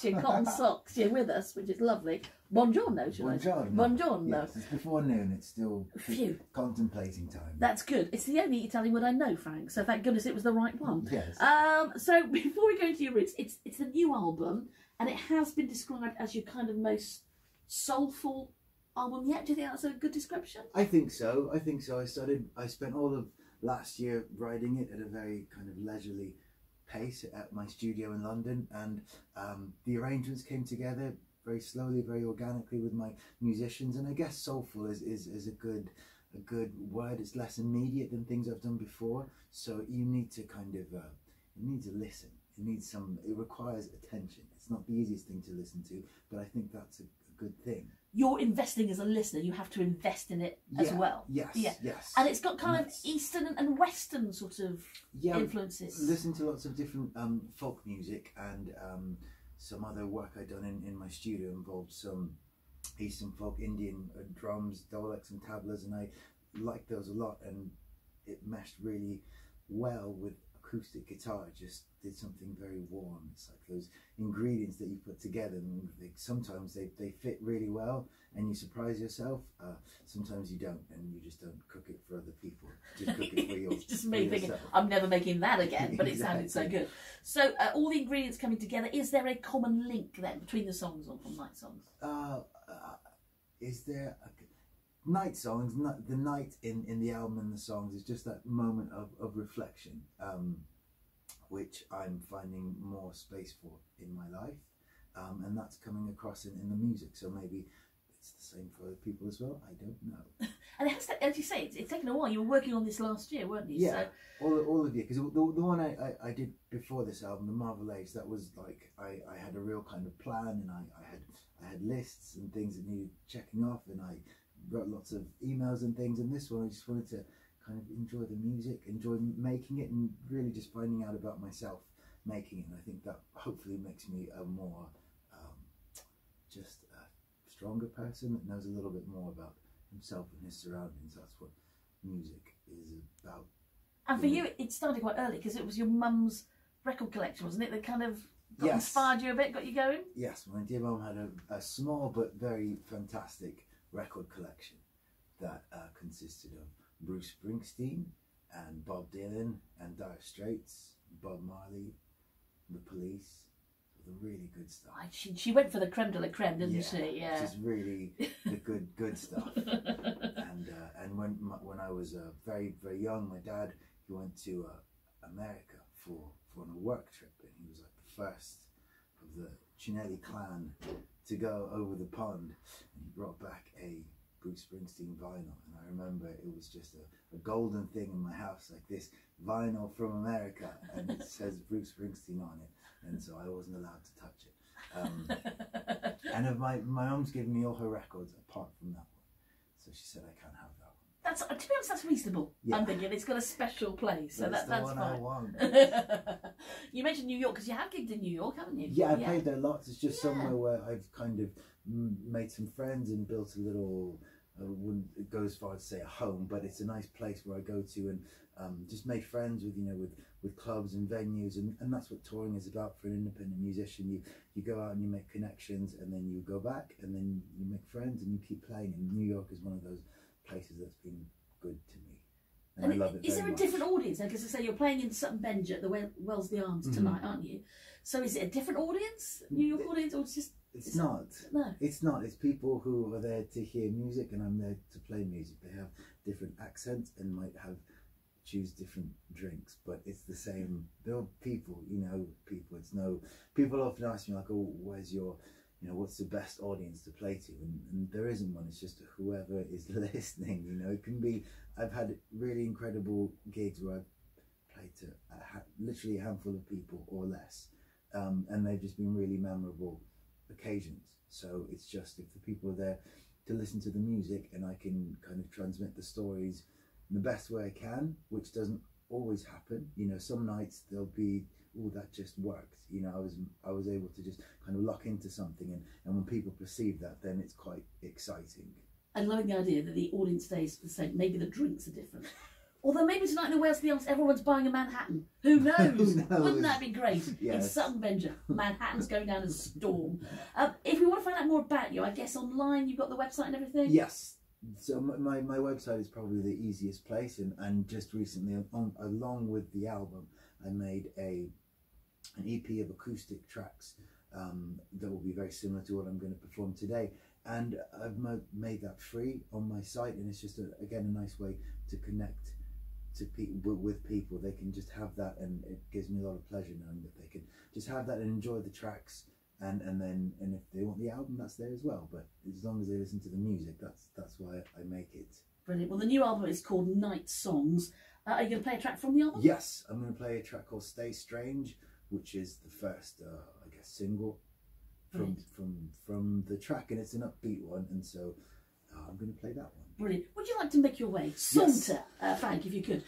Wiltshire cotton socks. You're with us, which is lovely. Buongiorno, shall I say? Buongiorno. Buongiorno. Yes, it's before noon. It's still Phew. contemplating time. That's good. It's the only Italian word I know, Frank. So thank goodness it was the right one. Yes. So before we go into your roots, it's a new album, and it has been described as your kind of most soulful album yet. Do you think that's a good description? I think so. I spent all of last year writing it at a very kind of leisurely pace at my studio in London, and the arrangements came together very slowly, very organically with my musicians. And I guess soulful is a good word. It's less immediate than things I've done before, so you need to kind of you need to listen. It requires attention. It's not the easiest thing to listen to, but I think that's a good thing. You're investing as a listener, you have to invest in it as well. Yes, yes. And it's got kind of Eastern and Western sort of influences. Listen to lots of different folk music, and some other work I've done in my studio involved some Eastern folk, Indian drums, dholaks and tablas, and I liked those a lot, and it meshed really well with acoustic guitar. It just did something very warm. It's like those ingredients that you put together, and sometimes they fit really well and you surprise yourself. Sometimes you don't, and you just don't cook it for other people. Just cook it for It's just me thinking, I'm never making that again, but it sounded so good. So all the ingredients coming together, is there a common link then between the songs on Night Songs? Is there Night Songs, the night in the album and the songs is just that moment of reflection, which I'm finding more space for in my life, and that's coming across in the music. So maybe it's the same for other people as well. I don't know. And it has to, as you say, it's taken a while. You were working on this last year, weren't you? Yeah, so all of you. Because the one I did before this album, The Marvel Age, that was like I had a real kind of plan, and I had lists and things that needed checking off, and I wrote lots of emails and things. And this one, I just wanted to kind of enjoy the music, enjoy making it, and really just finding out about myself making it. And I think that hopefully makes me a more just a stronger person that knows a little bit more about himself and his surroundings. That's what music is about. And for you, it started quite early because it was your mum's record collection, wasn't it? That kind of inspired you a bit, got you going? Yes, my dear mum had a small but very fantastic record collection that consisted of Bruce Springsteen and Bob Dylan and Dire Straits, Bob Marley, The Police, the really good stuff. She went for the creme de la creme, didn't she? Yeah, just really the good stuff. And when I was very young, my dad, he went to America on a work trip, and he was like the first of the Cinelli clan to go over the pond, and he brought back a Bruce Springsteen vinyl, and I remember it was just a golden thing in my house, like this vinyl from America, and it says Bruce Springsteen on it, and so I wasn't allowed to touch it. And my mum's given me all her records apart from that one, so she said I can't have that one. That's, to be honest, that's reasonable. Yeah. I'm thinking it's got a special place, so that's one fine. I want. You mentioned New York because you have gigged in New York, haven't you? Yeah, I played there lots. It's just somewhere where I've kind of made some friends and built a little. I wouldn't go as far as to say a home, but it's a nice place where I go to and just made friends with with clubs and venues, and that's what touring is about for an independent musician. You go out and you make connections, and then you go back and then you make friends and you keep playing. And New York is one of those places that's been good to me, and I love it. Is there a different audience? Because I say you're playing in Sutton Bench at the Wellesley Arms tonight, aren't you? So is it a different audience, New York audience, or it's just? It's not. No. It's not. It's people who are there to hear music, and I'm there to play music. They have different accents and might choose different drinks, but it's the same. They're people, people. It's no. People often ask me like, "Oh, where's your, what's the best audience to play to?" And there isn't one. It's just whoever is listening. It can be. I've had really incredible gigs where I've played to literally a handful of people or less, and they've just been really memorable occasions. So it's just if the people are there to listen to the music, and I can kind of transmit the stories in the best way I can, which doesn't always happen. Some nights there'll be, oh, that just worked. I was able to just kind of lock into something, and when people perceive that, then it's quite exciting. I love the idea that the audience stays the same. Maybe the drinks are different. Although maybe tonight in Wales, to be honest, everyone's buying a Manhattan. Who knows? Who knows? Wouldn't that be great? Yes. In Sutton Venture, Manhattan's going down as a storm. If we want to find out more about you, I guess online you've got the website and everything? Yes. So my website is probably the easiest place, and just recently, along with the album, I made an EP of acoustic tracks that will be very similar to what I'm going to perform today. And I've made that free on my site, and it's just, again, a nice way to connect to with people. They can just have that, and it gives me a lot of pleasure knowing that they can just have that and enjoy the tracks. And if they want the album, that's there as well. But as long as they listen to the music, that's why I make it. Brilliant. Well, the new album is called Night Songs. Are you going to play a track from the album? Yes, I'm going to play a track called Stay Strange, which is the first, I guess, single from the track, and it's an upbeat one, and so I'm going to play that one. Brilliant. Would you like to make your way? Saunter, yes. Frank, if you could.